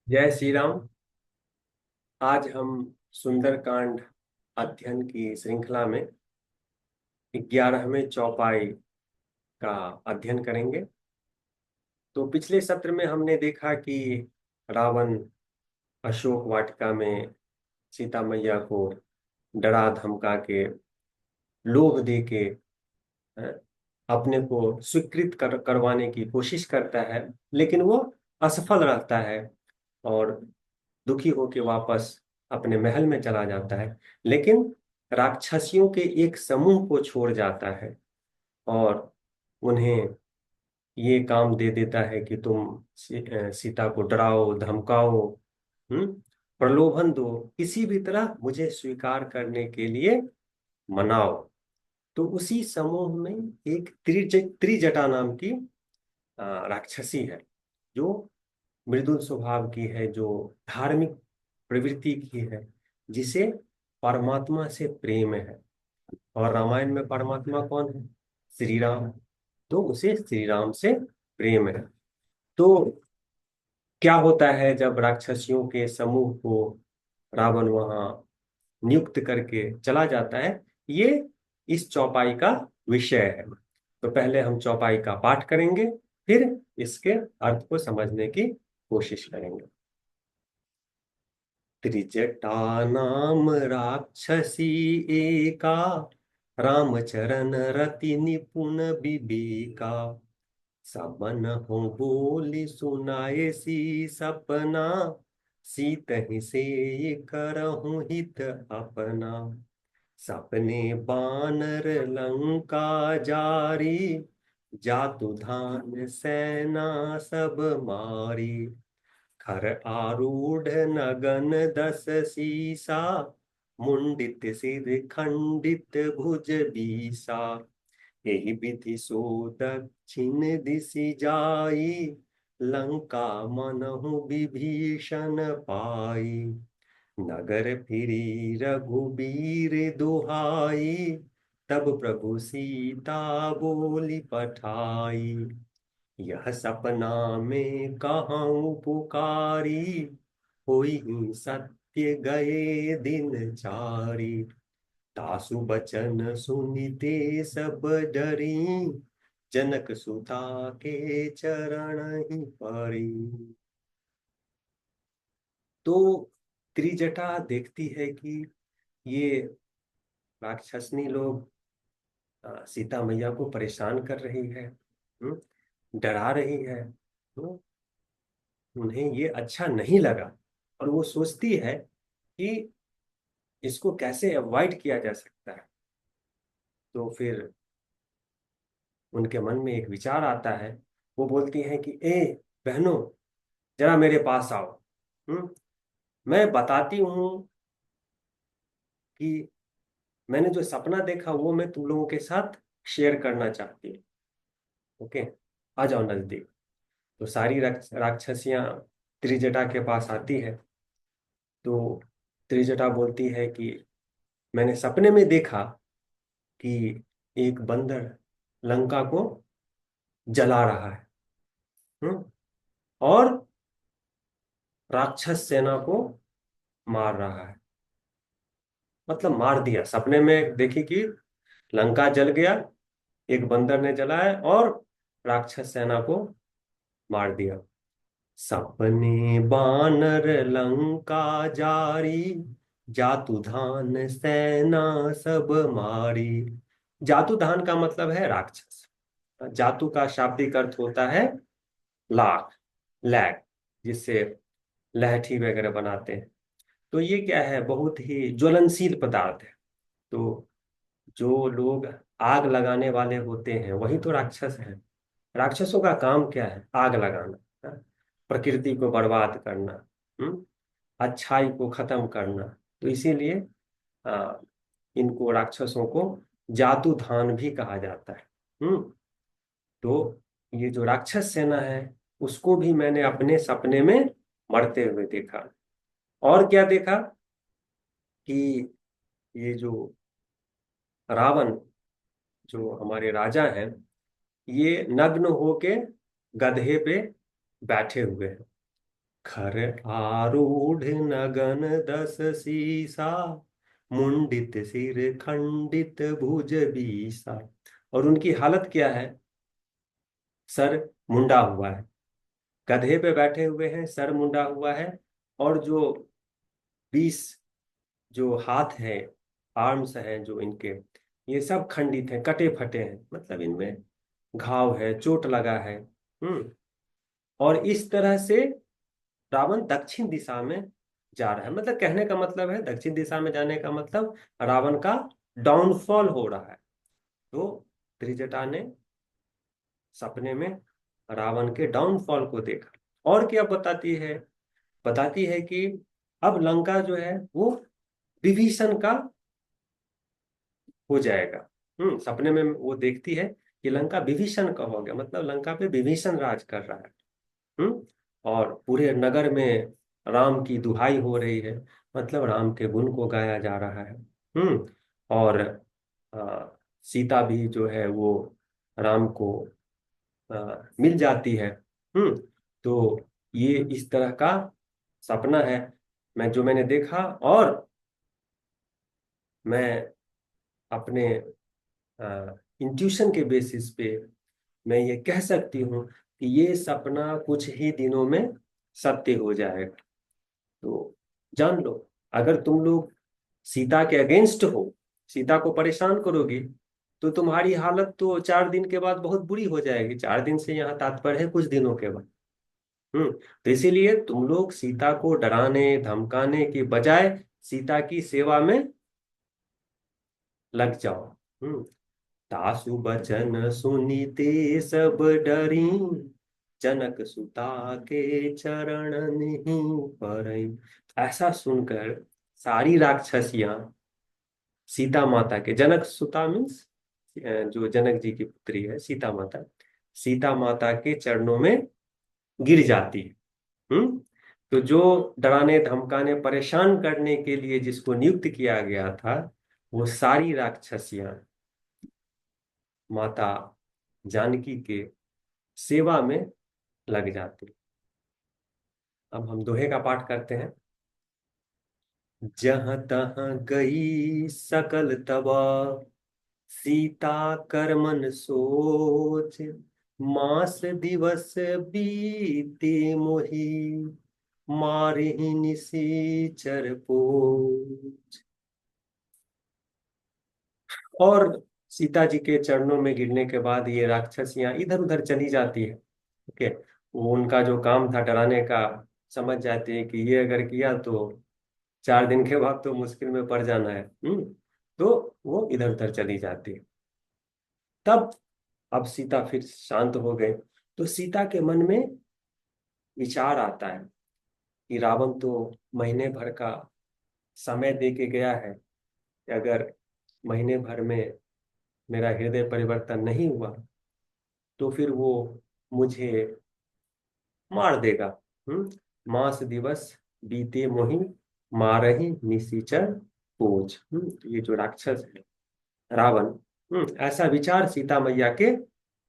जय श्री राम। आज हम सुंदरकांड अध्ययन की श्रृंखला में 11वें चौपाई का अध्ययन करेंगे। तो पिछले सत्र में हमने देखा कि रावण अशोक वाटिका में सीता मैया को डरा धमका के, लोभ दे के अ, अपने को स्वीकृत करवाने की कोशिश करता है, लेकिन वो असफल रहता है और दुखी होकर वापस अपने महल में चला जाता है। लेकिन राक्षसियों के एक समूह को छोड़ जाता है और उन्हें ये काम दे देता है कि तुम सीता को डराओ, धमकाओ, हम्म प्रलोभन दो, किसी भी तरह मुझे स्वीकार करने के लिए मनाओ। तो उसी समूह में एक त्रिजटा नाम की राक्षसी है, जो मृदुल स्वभाव की है, जो धार्मिक प्रवृत्ति की है, जिसे परमात्मा से प्रेम है। और रामायण में परमात्मा कौन है? श्री राम। तो उसे श्री राम से प्रेम है। तो क्या होता है जब राक्षसियों के समूह को रावण वहां नियुक्त करके चला जाता है? ये इस चौपाई का विषय है। तो पहले हम चौपाई का पाठ करेंगे, फिर इसके अर्थ को समझने की कोशिश करेंगे। त्रिजटा नाम राक्षसी एका, रामचरण रति निपुण विवेका। सबन हो बोली सुनाए सी सपना, सीत ही से करहु हित अपना। सपने बानर लंका जारी, जातु धान सेना सब मारी। खर आरूढ़ नगन दस सीसा, मुंडित सिर खंडित भुज बीसा। यही विधि सो दक्षिण दिशि जाई, लंका मनहु विभीषण पाई। नगर फिरी रघुबीर दुहाई, तब प्रभु सीता बोली पठाई। यह सपना में कहाँ पुकारी, होई ही सत्य गए दिन चारी। तासु बचन सुनिते सब डरी, जनक सुता के चरण ही पड़ी। तो त्रिजटा देखती है कि ये राक्षसनी लोग सीता मैया को परेशान कर रही है, डरा रही है। तो उन्हें ये अच्छा नहीं लगा और वो सोचती है कि इसको कैसे अवॉइड किया जा सकता है। तो फिर उनके मन में एक विचार आता है। वो बोलती हैं कि ए बहनों, जरा मेरे पास आओ। हम्म मैं बताती हूँ कि मैंने जो सपना देखा वो मैं तुम लोगों के साथ शेयर करना चाहती हूँ। ओके, आ जाओ नजदीक। तो सारी राक्षसियां त्रिजटा के पास आती है। तो त्रिजटा बोलती है कि मैंने सपने में देखा कि एक बंदर लंका को जला रहा है, हम्म और राक्षस सेना को मार रहा है। मतलब मार दिया, सपने में देखी कि लंका जल गया, एक बंदर ने जलाया और राक्षस सेना को मार दिया। सपने बानर लंका जारी, जातुधान सेना सब मारी। जातुधान का मतलब है राक्षस। जातु का शाब्दिक अर्थ होता है लाख, लैग, जिससे लहठी वगैरह बनाते हैं। तो ये क्या है? बहुत ही ज्वलनशील पदार्थ है। तो जो लोग आग लगाने वाले होते हैं वही तो राक्षस हैं। राक्षसों का काम क्या है? आग लगाना, हाँ? प्रकृति को बर्बाद करना, हम्म अच्छाई को खत्म करना। तो इसीलिए आ, इनको राक्षसों को जातुधान भी कहा जाता है। तो ये जो राक्षस सेना है, उसको भी मैंने अपने सपने में मरते हुए देखा। और क्या देखा कि ये जो रावण, जो हमारे राजा हैं, ये नग्न होके गधे पे बैठे हुए हैं। खर आरूढ़ नगन दस सीसा, मुंडित सिर खंडित भुज बीसा। और उनकी हालत क्या है? सर मुंडा हुआ है, गधे पे बैठे हुए हैं, सर मुंडा हुआ है। और जो 20 जो हाथ है, आर्म्स हैं जो इनके, ये सब खंडित हैं, कटे फटे हैं, मतलब इनमें घाव है, चोट लगा है। और इस तरह से रावण दक्षिण दिशा में जा रहा है। मतलब कहने का मतलब है, दक्षिण दिशा में जाने का मतलब रावण का डाउनफॉल हो रहा है। तो त्रिजटा ने सपने में रावण के डाउनफॉल को देखा। और क्या बताती है? बताती है कि अब लंका जो है वो विभीषण का हो जाएगा। सपने में वो देखती है कि लंका विभीषण का हो गया, मतलब लंका पे विभीषण राज कर रहा है। और पूरे नगर में राम की दुहाई हो रही है, मतलब राम के गुण को गाया जा रहा है। और सीता भी जो है वो राम को मिल जाती है। तो ये इस तरह का सपना है मैंने देखा। और मैं अपने इंट्यूशन के बेसिस पे मैं ये कह सकती हूँ कि ये सपना कुछ ही दिनों में सत्य हो जाएगा। तो जान लो, अगर तुम लोग सीता के अगेंस्ट हो, सीता को परेशान करोगी, तो तुम्हारी हालत तो 4 दिन के बाद बहुत बुरी हो जाएगी। 4 दिन से यहाँ तात्पर्य है कुछ दिनों के बाद। तो इसीलिए तुम लोग सीता को डराने धमकाने के बजाय सीता की सेवा में लग जाओ। तासु बचन सुनीते सब डरी, जनक सुता के चरण नहीं परै। ऐसा सुनकर सारी राक्षसियां सीता माता के, जनक सुता मीन्स जो जनक जी की पुत्री है सीता माता, सीता माता के चरणों में गिर जाती है। हम्म तो जो डराने धमकाने परेशान करने के लिए जिसको नियुक्त किया गया था, वो सारी राक्षसियां माता जानकी के सेवा में लग जाती। अब हम दोहे का पाठ करते हैं। जहां तहां गई सकल तबा, सीता कर मन सोच, मास दिवस बीते मोही, मारहि निशाचर पोच। और सीता जी के चरणों में गिरने के बाद ये राक्षसियां इधर उधर चली जाती है। ओके, वो उनका जो काम था डराने का, समझ जाते हैं कि ये अगर किया तो 4 दिन के बाद तो मुश्किल में पड़ जाना है। तो वो इधर उधर चली जाती है। तब अब सीता फिर शांत हो गए, तो सीता के मन में विचार आता है कि रावण तो महीने भर का समय दे के गया है कि अगर महीने भर में मेरा हृदय परिवर्तन नहीं हुआ तो फिर वो मुझे मार देगा। मास दिवस बीते मोहि, मारहि निशाचर पूछ। तो ये जो राक्षस है रावण, ऐसा विचार सीता मैया के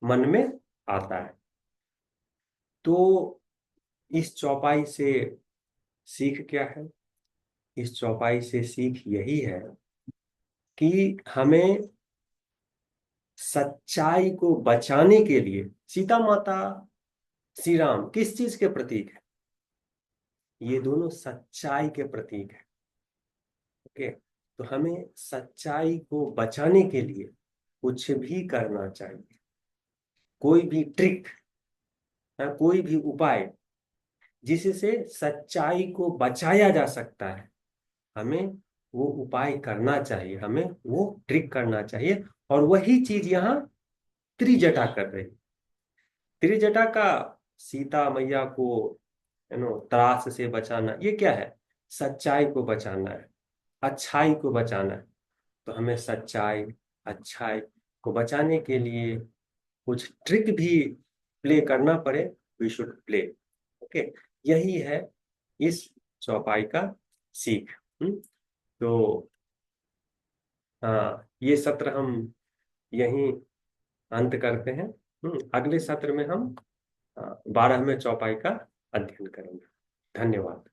मन में आता है। तो इस चौपाई से सीख क्या है? इस चौपाई से सीख यही है कि हमें सच्चाई को बचाने के लिए, सीता माता श्री राम किस चीज के प्रतीक है? ये दोनों सच्चाई के प्रतीक है। ओके, तो हमें सच्चाई को बचाने के लिए कुछ भी करना चाहिए। कोई भी ट्रिक, कोई भी उपाय जिससे सच्चाई को बचाया जा सकता है, हमें वो उपाय करना चाहिए, हमें वो ट्रिक करना चाहिए। और वही चीज यहाँ त्रिजटा कर रही। त्रिजटा का सीता मैया को त्रास से बचाना, ये क्या है? सच्चाई को बचाना है, अच्छाई को बचाना है। तो हमें सच्चाई अच्छाई को बचाने के लिए कुछ ट्रिक भी प्ले करना पड़े, वी शुड प्ले। ओके, यही है इस चौपाई का सीख। तो हाँ, ये सत्र हम यहीं अंत करते हैं। अगले सत्र में हम 12वें चौपाई का अध्ययन करेंगे। धन्यवाद।